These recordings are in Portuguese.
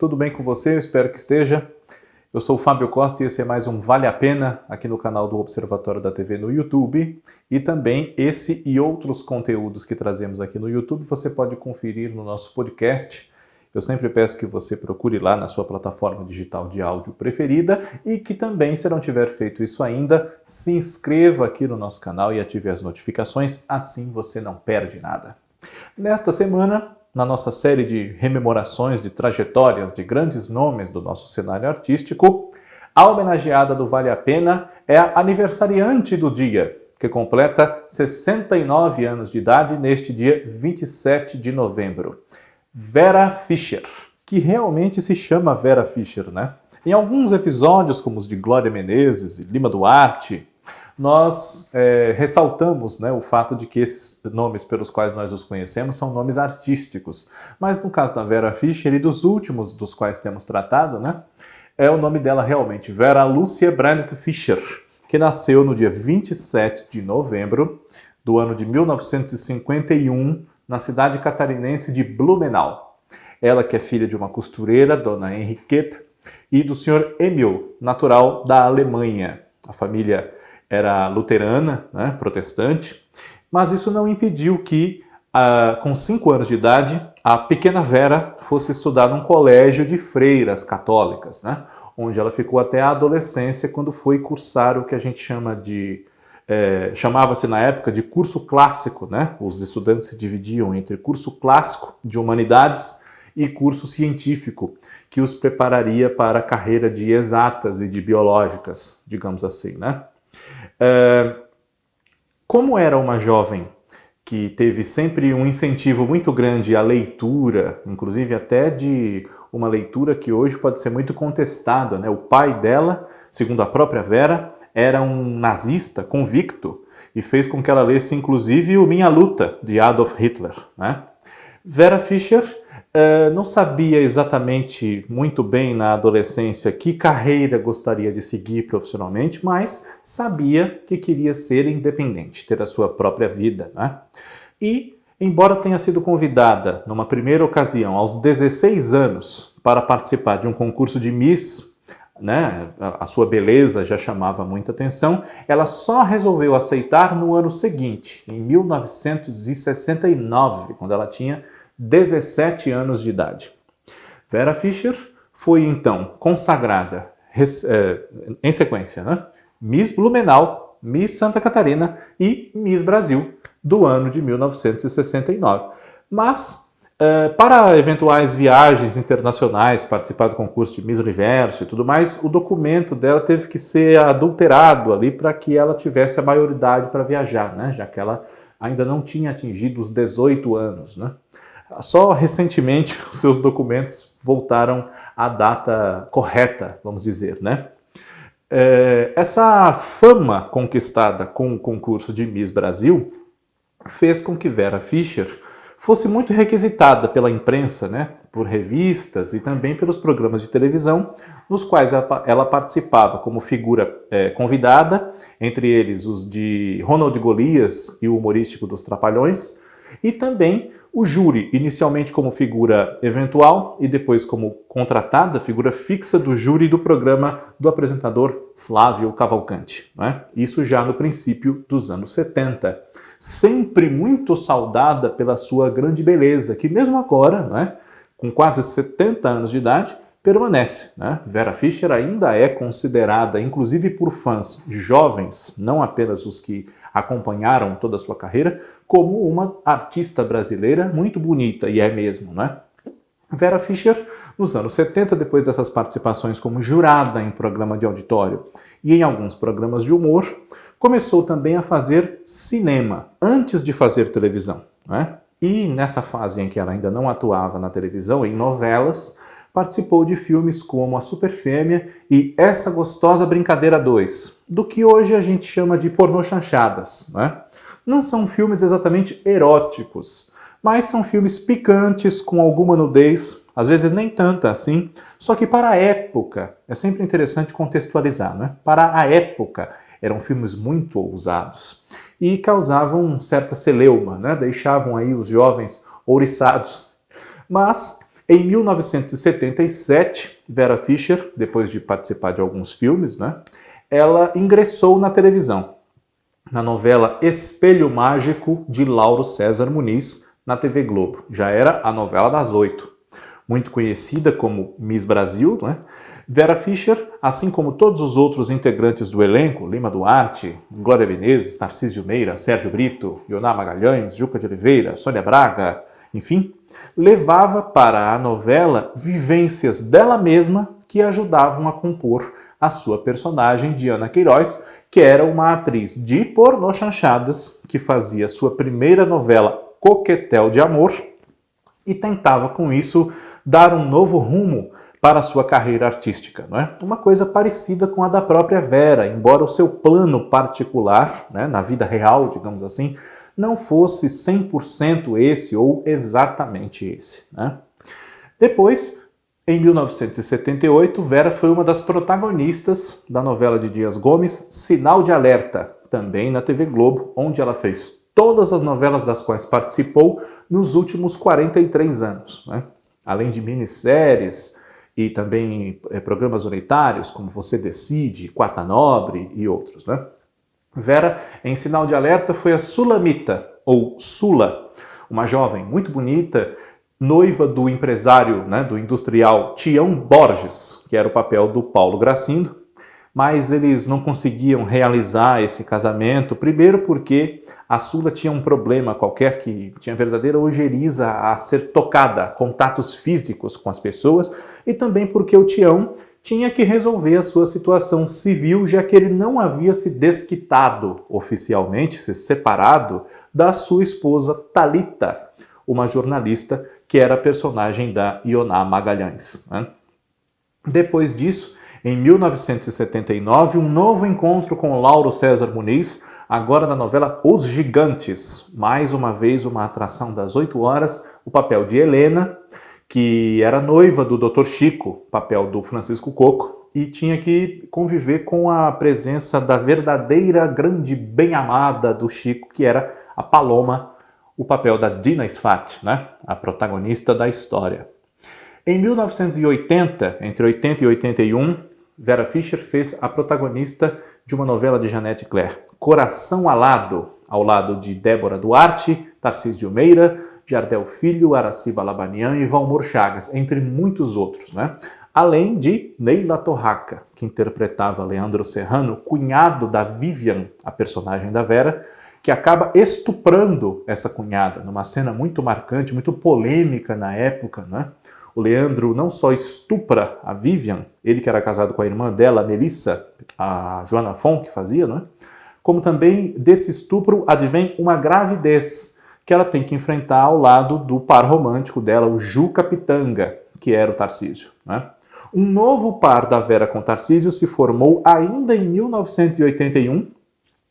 Tudo bem com você? Eu espero que esteja. Eu sou o Fábio Costa e esse é mais um Vale a Pena aqui no canal do Observatório da TV no YouTube. E também esse e outros conteúdos que trazemos aqui no YouTube você pode conferir no nosso podcast. Eu sempre peço que você procure lá na sua plataforma digital de áudio preferida e que também, se não tiver feito isso ainda, se inscreva aqui no nosso canal e ative as notificações, assim você não perde nada. Nesta semana, na nossa série de rememorações de trajetórias de grandes nomes do nosso cenário artístico, a homenageada do Vale a Pena é a aniversariante do dia, que completa 69 anos de idade neste dia 27 de novembro. Vera Fischer, que realmente se chama Vera Fischer, né? Em alguns episódios, como os de Glória Menezes e Lima Duarte, nós ressaltamos, né, o fato de que esses nomes pelos quais nós os conhecemos são nomes artísticos. Mas no caso da Vera Fischer e dos últimos dos quais temos tratado, né, é o nome dela realmente, Vera Lúcia Brandt Fischer, que nasceu no dia 27 de novembro do ano de 1951, na cidade catarinense de Blumenau. Ela que é filha de uma costureira, dona Henriqueta, e do senhor Emil, natural da Alemanha. A família era luterana, né, protestante, mas isso não impediu que, com 5 anos de idade, a pequena Vera fosse estudar num colégio de freiras católicas, né, onde ela ficou até a adolescência, quando foi cursar o que a gente chama de chamava-se na época de curso clássico, né? Os estudantes se dividiam entre curso clássico de humanidades e curso científico, que os prepararia para a carreira de exatas e de biológicas, digamos assim, né? Como era uma jovem que teve sempre um incentivo muito grande à leitura, inclusive até de uma leitura que hoje pode ser muito contestada, né? O pai dela, segundo a própria Vera, era um nazista convicto e fez com que ela lesse, inclusive, o Minha Luta, de Adolf Hitler, né? Vera Fischer não sabia exatamente muito bem na adolescência que carreira gostaria de seguir profissionalmente, mas sabia que queria ser independente, ter a sua própria vida, né? E, embora tenha sido convidada, numa primeira ocasião, aos 16 anos, para participar de um concurso de Miss, né, a sua beleza já chamava muita atenção, ela só resolveu aceitar no ano seguinte, em 1969, quando ela tinha 17 anos de idade. Vera Fischer foi então consagrada em sequência, né? Miss Blumenau, Miss Santa Catarina e Miss Brasil do ano de 1969. Mas para eventuais viagens internacionais, participar do concurso de Miss Universo e tudo mais, o documento dela teve que ser adulterado ali para que ela tivesse a maioridade para viajar, né? Já que ela ainda não tinha atingido os 18 anos, né? Só recentemente os seus documentos voltaram à data correta, vamos dizer, né? Essa fama conquistada com o concurso de Miss Brasil fez com que Vera Fischer fosse muito requisitada pela imprensa, né, por revistas e também pelos programas de televisão, nos quais ela participava como figura convidada, entre eles os de Ronald Golias e o humorístico dos Trapalhões, e também o júri, inicialmente como figura eventual e depois como contratada, figura fixa do júri do programa do apresentador Flávio Cavalcante, né? Isso já no princípio dos anos 70. Sempre muito saudada pela sua grande beleza, que mesmo agora, né, com quase 70 anos de idade, permanece, né? Vera Fischer ainda é considerada, inclusive por fãs jovens, não apenas os que acompanharam toda a sua carreira, como uma artista brasileira muito bonita, e é mesmo, né? Vera Fischer, nos anos 70, depois dessas participações como jurada em programa de auditório e em alguns programas de humor, começou também a fazer cinema, antes de fazer televisão, né? E nessa fase em que ela ainda não atuava na televisão, em novelas, participou de filmes como A Superfêmea e Essa Gostosa Brincadeira 2, do que hoje a gente chama de pornô chanchadas, né? Não são filmes exatamente eróticos, mas são filmes picantes, com alguma nudez, às vezes nem tanta assim, só que para a época, é sempre interessante contextualizar, né? Para a época, eram filmes muito ousados e causavam certa celeuma, né? Deixavam aí os jovens ouriçados. Mas Em 1977, Vera Fischer, depois de participar de alguns filmes, né, ela ingressou na televisão, na novela Espelho Mágico, de Lauro César Muniz, na TV Globo. Já era a novela das 8. Muito conhecida como Miss Brasil, né? Vera Fischer, assim como todos os outros integrantes do elenco, Lima Duarte, Glória Menezes, Tarcísio Meira, Sérgio Brito, Ioná Magalhães, Juca de Oliveira, Sônia Braga, enfim, levava para a novela vivências dela mesma que ajudavam a compor a sua personagem, Diana Queiroz, que era uma atriz de pornochanchadas, que fazia sua primeira novela Coquetel de Amor e tentava com isso dar um novo rumo para a sua carreira artística, não é? Uma coisa parecida com a da própria Vera, embora o seu plano particular, né, na vida real, digamos assim, não fosse 100% esse ou exatamente esse, né? Depois, em 1978, Vera foi uma das protagonistas da novela de Dias Gomes, Sinal de Alerta, também na TV Globo, onde ela fez todas as novelas das quais participou nos últimos 43 anos, né? Além de minisséries e também programas unitários, como Você Decide, Quarta Nobre e outros, né? Vera, em Sinal de Alerta, foi a Sulamita, ou Sula, uma jovem muito bonita, noiva do empresário, né, do industrial Tião Borges, que era o papel do Paulo Gracindo, mas eles não conseguiam realizar esse casamento, primeiro porque a Sula tinha um problema qualquer, que tinha verdadeira ojeriza a ser tocada, contatos físicos com as pessoas, e também porque o Tião tinha que resolver a sua situação civil, já que ele não havia se desquitado oficialmente, se separado da sua esposa Thalita, uma jornalista que era a personagem da Ioná Magalhães, né? Depois disso, em 1979, um novo encontro com Lauro César Muniz, agora na novela Os Gigantes. Mais uma vez uma atração das 8 horas, o papel de Helena, que era noiva do Dr. Chico, papel do Francisco Coco, e tinha que conviver com a presença da verdadeira grande bem-amada do Chico, que era a Paloma, o papel da Dina Sfat, né? A protagonista da história. Em 1980, entre 80 e 81, Vera Fischer fez a protagonista de uma novela de Janete Claire, Coração Alado, ao lado de Débora Duarte, Tarcísio Meira, Jardel Filho, Araciba Labanian e Valmor Chagas, entre muitos outros, né? Além de Neila Torraca, que interpretava Leandro Serrano, cunhado da Vivian, a personagem da Vera, que acaba estuprando essa cunhada, numa cena muito marcante, muito polêmica na época, né? O Leandro não só estupra a Vivian, ele que era casado com a irmã dela, a Melissa, a Joana Fon, que fazia, né? Como também desse estupro advém uma gravidez que ela tem que enfrentar ao lado do par romântico dela, o Juca Pitanga, que era o Tarcísio, né? Um novo par da Vera com Tarcísio se formou ainda em 1981.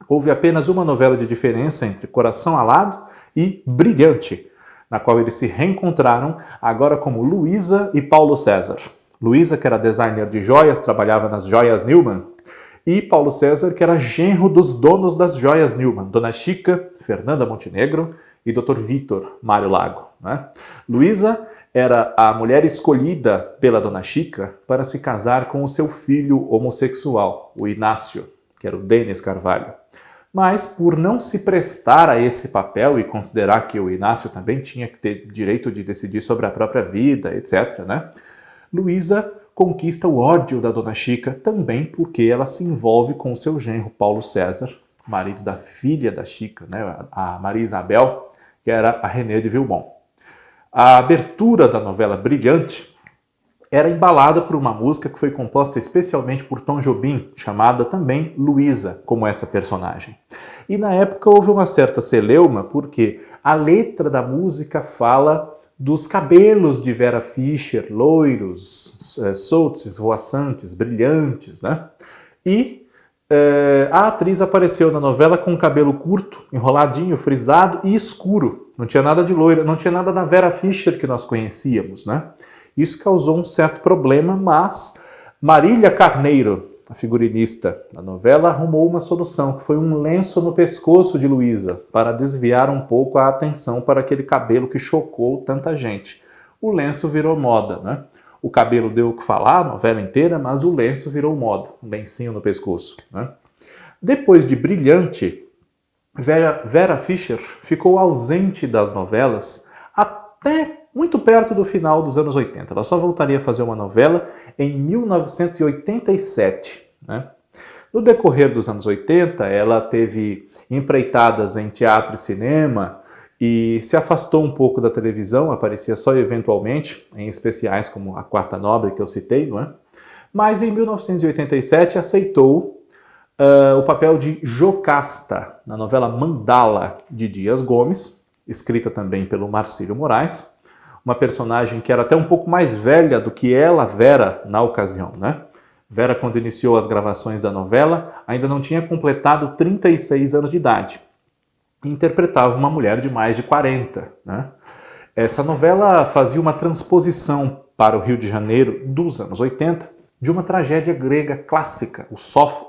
Houve apenas uma novela de diferença entre Coração Alado e Brilhante, na qual eles se reencontraram agora como Luísa e Paulo César. Luísa, que era designer de joias, trabalhava nas Joias Neumann, e Paulo César, que era genro dos donos das Joias Neumann, Dona Chica, Fernanda Montenegro e Dr. Vitor, Mário Lago, né? Luísa era a mulher escolhida pela Dona Chica para se casar com o seu filho homossexual, o Inácio, que era o Denis Carvalho. Mas, por não se prestar a esse papel e considerar que o Inácio também tinha que ter direito de decidir sobre a própria vida, etc., né? Luísa conquista o ódio da Dona Chica também porque ela se envolve com o seu genro Paulo César, marido da filha da Chica, né? A Maria Isabel, que era a Renée de Vilbon. A abertura da novela Brilhante era embalada por uma música que foi composta especialmente por Tom Jobim, chamada também Luísa, como essa personagem. E na época houve uma certa celeuma, porque a letra da música fala dos cabelos de Vera Fischer, loiros, soltos, esvoaçantes, brilhantes, né? E a atriz apareceu na novela com um cabelo curto, enroladinho, frisado e escuro. Não tinha nada de loira, não tinha nada da Vera Fischer que nós conhecíamos, né? Isso causou um certo problema, mas Marília Carneiro, a figurinista da novela, arrumou uma solução, que foi um lenço no pescoço de Luísa, para desviar um pouco a atenção para aquele cabelo que chocou tanta gente. o lenço virou moda, né? O cabelo deu o que falar a novela inteira, mas o lenço virou moda, um lencinho no pescoço, né? Depois de Brilhante, Vera Fischer ficou ausente das novelas até muito perto do final dos anos 80. Ela só voltaria a fazer uma novela em 1987, né? No decorrer dos anos 80, ela teve empreitadas em teatro e cinema e se afastou um pouco da televisão, aparecia só eventualmente em especiais como A Quarta Nobre, que eu citei, não é? Mas em 1987 aceitou o papel de Jocasta na novela Mandala de Dias Gomes, escrita também pelo Marcílio Moraes, uma personagem que era até um pouco mais velha do que ela, Vera, na ocasião, né? Vera, quando iniciou as gravações da novela, ainda não tinha completado 36 anos de idade. Interpretava uma mulher de mais de 40, né? Essa novela fazia uma transposição para o Rio de Janeiro dos anos 80 de uma tragédia grega clássica,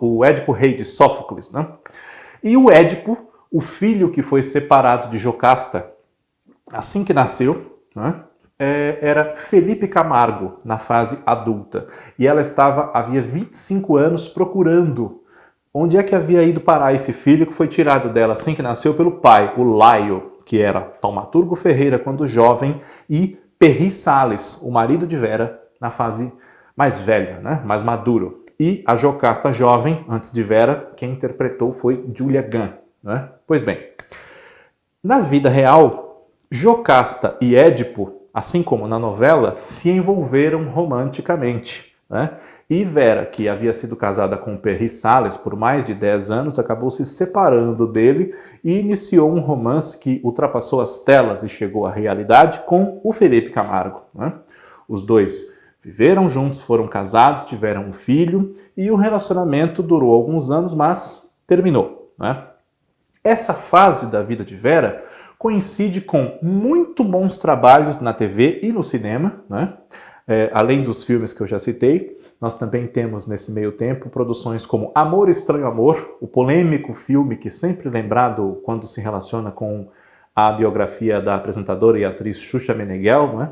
o Édipo Rei de Sófocles, né? E o Édipo, o filho que foi separado de Jocasta assim que nasceu, né? Era Felipe Camargo, na fase adulta. E ela havia 25 anos procurando onde é que havia ido parar esse filho que foi tirado dela assim que nasceu pelo pai, o Laio, que era Taumaturgo Ferreira quando jovem, e Perry Salles, o marido de Vera, na fase mais velha, né? Mais maduro. E a Jocasta jovem, antes de Vera, quem interpretou foi Julia Gunn, né? Pois bem, na vida real, Jocasta e Édipo, assim como na novela, se envolveram romanticamente, né? E Vera, que havia sido casada com Perry Salles por mais de 10 anos, acabou se separando dele e iniciou um romance que ultrapassou as telas e chegou à realidade com o Felipe Camargo, né? Os dois viveram juntos, foram casados, tiveram um filho e o relacionamento durou alguns anos, mas terminou, né? Essa fase da vida de Vera coincide com muito bons trabalhos na TV e no cinema, né? Além dos filmes que eu já citei, nós também temos nesse meio tempo produções como Amor, Estranho Amor, o polêmico filme que sempre lembrado quando se relaciona com a biografia da apresentadora e atriz Xuxa Meneghel, né?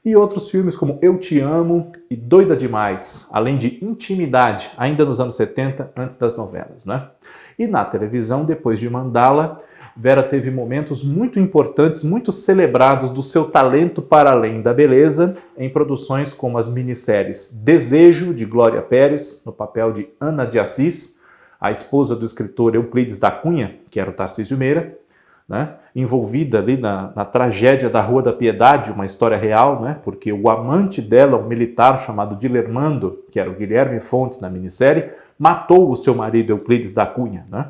E outros filmes como Eu Te Amo e Doida Demais, além de Intimidade, ainda nos anos 70, antes das novelas, né? E na televisão, depois de Mandala, Vera teve momentos muito importantes, muito celebrados do seu talento para além da beleza, em produções como as minisséries Desejo, de Glória Pérez, no papel de Ana de Assis, a esposa do escritor Euclides da Cunha, que era o Tarcísio Meira, né? Envolvida ali na tragédia da Rua da Piedade, uma história real, né? Porque o amante dela, um militar chamado Dilermando, que era o Guilherme Fontes na minissérie, matou o seu marido Euclides da Cunha, né?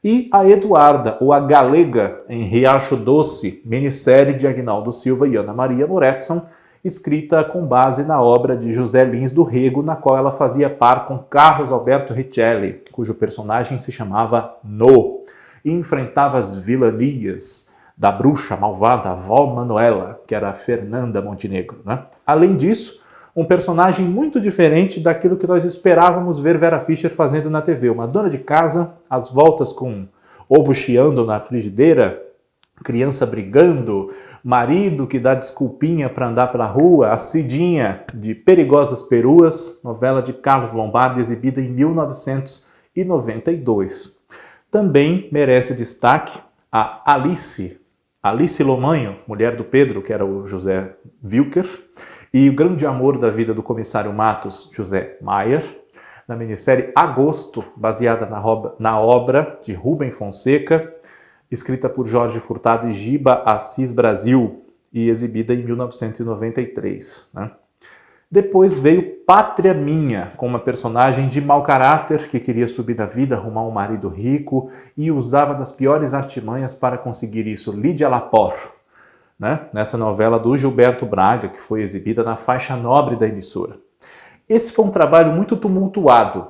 E a Eduarda, ou a Galega, em Riacho Doce, minissérie de Agnaldo Silva e Ana Maria Moretson, escrita com base na obra de José Lins do Rego, na qual ela fazia par com Carlos Alberto Richelli, cujo personagem se chamava No, e enfrentava as vilanias da bruxa malvada, a avó Manuela, que era a Fernanda Montenegro, né? Além disso, um personagem muito diferente daquilo que nós esperávamos ver Vera Fischer fazendo na TV. Uma dona de casa, às voltas com ovo chiando na frigideira, criança brigando, marido que dá desculpinha para andar pela rua, a Cidinha de Perigosas Peruas, novela de Carlos Lombardi, exibida em 1992. Também merece destaque a Alice Lomanho, mulher do Pedro, que era o José Wilker, e o grande amor da vida do comissário Matos, José Maier, na minissérie Agosto, baseada na obra de Rubem Fonseca, escrita por Jorge Furtado e Giba Assis Brasil, e exibida em 1993. Né? Depois veio Pátria Minha, com uma personagem de mau caráter que queria subir na vida, arrumar um marido rico e usava das piores artimanhas para conseguir isso. Lídia Lapor, né? Nessa novela do Gilberto Braga, que foi exibida na faixa nobre da emissora. Esse foi um trabalho muito tumultuado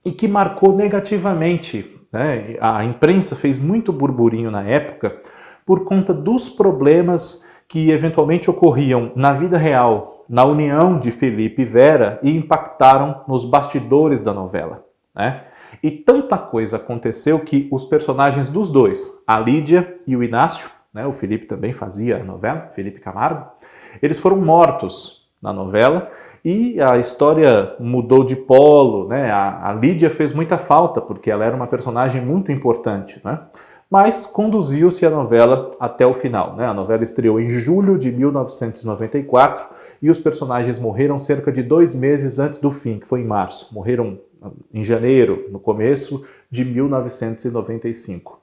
e que marcou negativamente, né? A imprensa fez muito burburinho na época por conta dos problemas que eventualmente ocorriam na vida real, na união de Felipe e Vera, e impactaram nos bastidores da novela, né? E tanta coisa aconteceu que os personagens dos dois, a Lídia e o Inácio, né, o Felipe também fazia a novela, Felipe Camargo, Eles foram mortos na novela e a história mudou de polo, né? A Lídia fez muita falta porque ela era uma personagem muito importante, né? Mas conduziu-se a novela até o final, né? A novela estreou em julho de 1994 e os personagens morreram cerca de 2 meses antes do fim, que foi em março. Morreram em janeiro, no começo de 1995.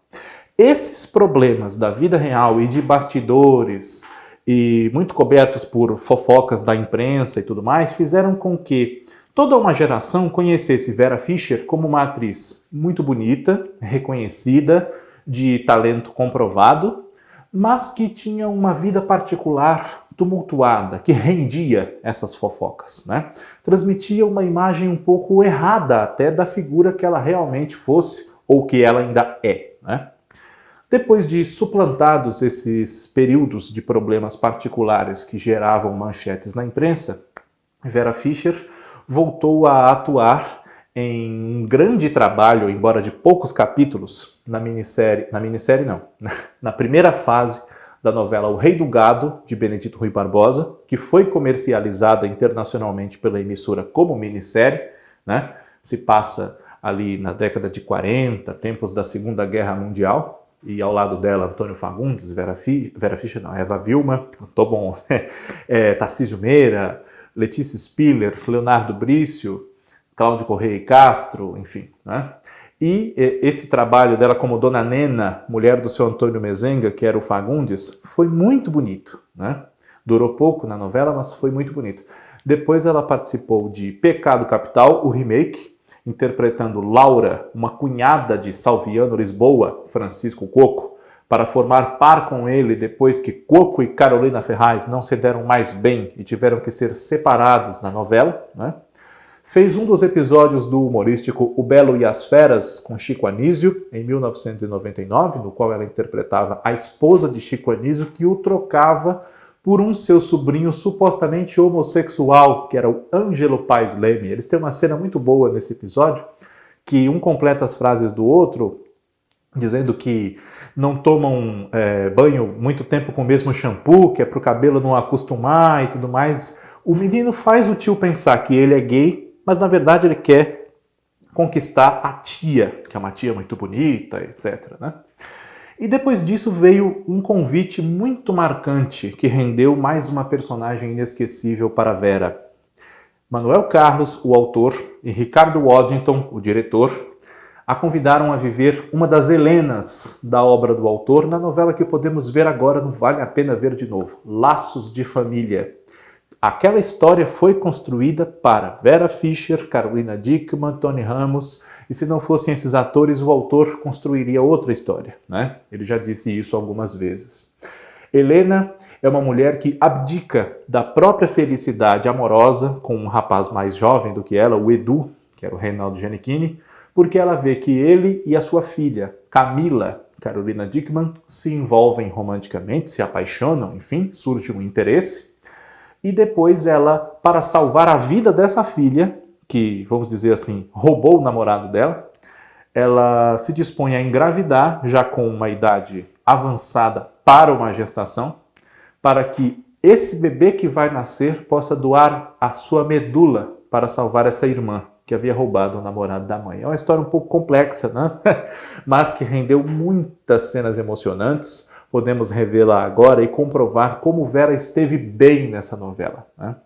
Esses problemas da vida real e de bastidores, e muito cobertos por fofocas da imprensa e tudo mais, fizeram com que toda uma geração conhecesse Vera Fischer como uma atriz muito bonita, reconhecida, de talento comprovado, mas que tinha uma vida particular tumultuada, que rendia essas fofocas, né? Transmitia uma imagem um pouco errada até da figura que ela realmente fosse, ou que ela ainda é, né? Depois de suplantados esses períodos de problemas particulares que geravam manchetes na imprensa, Vera Fischer voltou a atuar em um grande trabalho, embora de poucos capítulos, na primeira fase da novela O Rei do Gado, de Benedito Rui Barbosa, que foi comercializada internacionalmente pela emissora como minissérie, né? Se passa ali na década de 40, tempos da Segunda Guerra Mundial, e ao lado dela Antônio Fagundes, Eva Vilma, tô bom, Tarcísio Meira, Letícia Spiller, Leonardo Brício, Cláudio Correia e Castro, enfim, né? E esse trabalho dela como Dona Nena, mulher do seu Antônio Mezenga, que era o Fagundes, foi muito bonito, né? Durou pouco na novela, mas foi muito bonito. Depois ela participou de Pecado Capital, o remake, interpretando Laura, uma cunhada de Salviano Lisboa, Francisco Coco, para formar par com ele depois que Coco e Carolina Ferraz não se deram mais bem e tiveram que ser separados na novela, né? Fez um dos episódios do humorístico O Belo e as Feras com Chico Anísio, em 1999, no qual ela interpretava a esposa de Chico Anísio, que o trocava por um seu sobrinho supostamente homossexual, que era o Ângelo Paes Leme. Eles têm uma cena muito boa nesse episódio, que um completa as frases do outro, dizendo que não tomam banho muito tempo com o mesmo shampoo, que é para o cabelo não acostumar e tudo mais. O menino faz o tio pensar que ele é gay, mas na verdade ele quer conquistar a tia, que é uma tia muito bonita, etc, né? E depois disso veio um convite muito marcante que rendeu mais uma personagem inesquecível para Vera. Manuel Carlos, o autor, e Ricardo Waddington, o diretor, a convidaram a viver uma das Helenas da obra do autor na novela que podemos ver agora no Vale a Pena Ver de Novo, Laços de Família. Aquela história foi construída para Vera Fischer, Carolina Dickmann, Tony Ramos, e se não fossem esses atores, o autor construiria outra história, né? Ele já disse isso algumas vezes. Helena é uma mulher que abdica da própria felicidade amorosa com um rapaz mais jovem do que ela, o Edu, que era o Reinaldo Giannichini, porque ela vê que ele e a sua filha, Camila, Carolina Dickmann, se envolvem romanticamente, se apaixonam, enfim, surge um interesse. E depois ela, para salvar a vida dessa filha, que, vamos dizer assim, roubou o namorado dela, ela se dispõe a engravidar, já com uma idade avançada para uma gestação, para que esse bebê que vai nascer possa doar a sua medula para salvar essa irmã que havia roubado o namorado da mãe. É uma história um pouco complexa, né? Mas que rendeu muitas cenas emocionantes. Podemos revê-la agora e comprovar como Vera esteve bem nessa novela, né?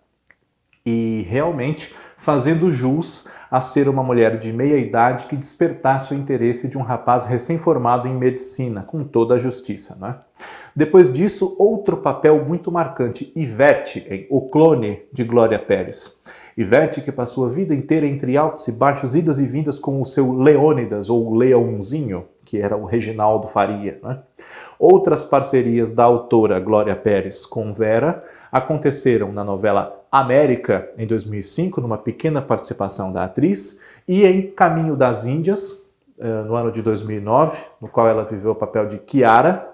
E realmente fazendo jus a ser uma mulher de meia idade que despertasse o interesse de um rapaz recém-formado em medicina, com toda a justiça, né? Depois disso, outro papel muito marcante, Ivete, em O Clone, de Glória Pérez. Ivete, que passou a vida inteira entre altos e baixos, idas e vindas com o seu Leônidas, ou Leãozinho, que era o Reginaldo Faria, né? Outras parcerias da autora Glória Pérez com Vera aconteceram na novela América, em 2005, numa pequena participação da atriz, e em Caminho das Índias, no ano de 2009, no qual ela viveu o papel de Chiara,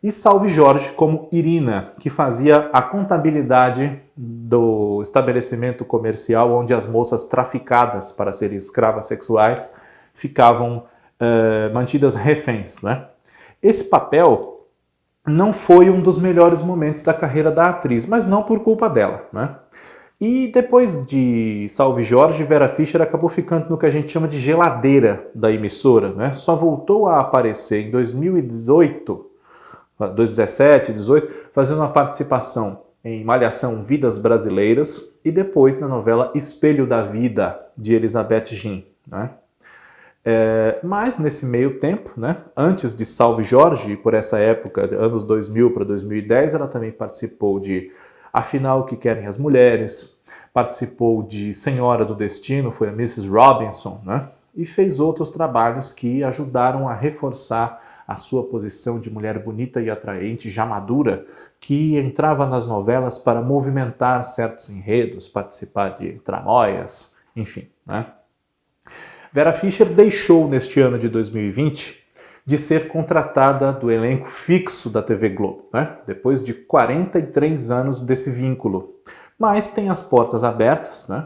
e Salve Jorge como Irina, que fazia a contabilidade do estabelecimento comercial onde as moças traficadas para serem escravas sexuais ficavam mantidas reféns, né? Esse papel não foi um dos melhores momentos da carreira da atriz, mas não por culpa dela, né? E depois de Salve Jorge, Vera Fischer acabou ficando no que a gente chama de geladeira da emissora, né? Só voltou a aparecer em 2018, 2017, 2018, fazendo uma participação em Malhação Vidas Brasileiras e depois na novela Espelho da Vida, de Elizabeth Jean, né? Mas nesse meio tempo, né, antes de Salve Jorge, por essa época, anos 2000 para 2010, ela também participou de Afinal, o que Querem as Mulheres, participou de Senhora do Destino, foi a Mrs. Robinson, né, e fez outros trabalhos que ajudaram a reforçar a sua posição de mulher bonita e atraente, já madura, que entrava nas novelas para movimentar certos enredos, participar de tramóias, enfim, né. Vera Fischer deixou neste ano de 2020 de ser contratada do elenco fixo da TV Globo, né? Depois de 43 anos desse vínculo. Mas tem as portas abertas, né?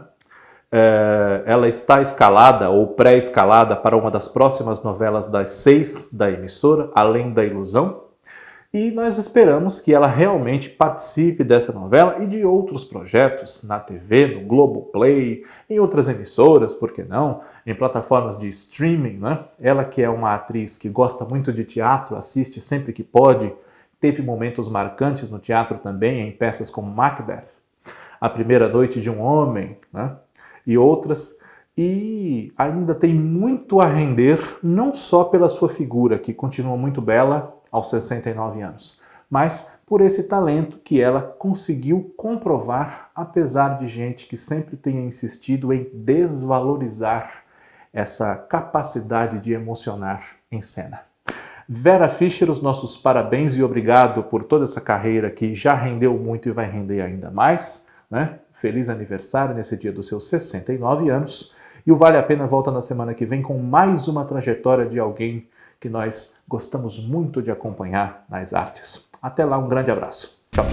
Ela está escalada ou pré-escalada para uma das próximas novelas das 6 da emissora, Além da Ilusão. E nós esperamos que ela realmente participe dessa novela e de outros projetos na TV, no Globoplay, em outras emissoras, por que não? Em plataformas de streaming, né? Ela que é uma atriz que gosta muito de teatro, assiste sempre que pode, teve momentos marcantes no teatro também, em peças como Macbeth, A Primeira Noite de um Homem, né? E outras. E ainda tem muito a render, não só pela sua figura, que continua muito bela aos 69 anos, mas por esse talento que ela conseguiu comprovar, apesar de gente que sempre tenha insistido em desvalorizar essa capacidade de emocionar em cena. Vera Fischer, os nossos parabéns e obrigado por toda essa carreira que já rendeu muito e vai render ainda mais, né? Feliz aniversário nesse dia dos seus 69 anos. E o Vale a Pena volta na semana que vem com mais uma trajetória de alguém que nós gostamos muito de acompanhar nas artes. Até lá, um grande abraço. Tchau.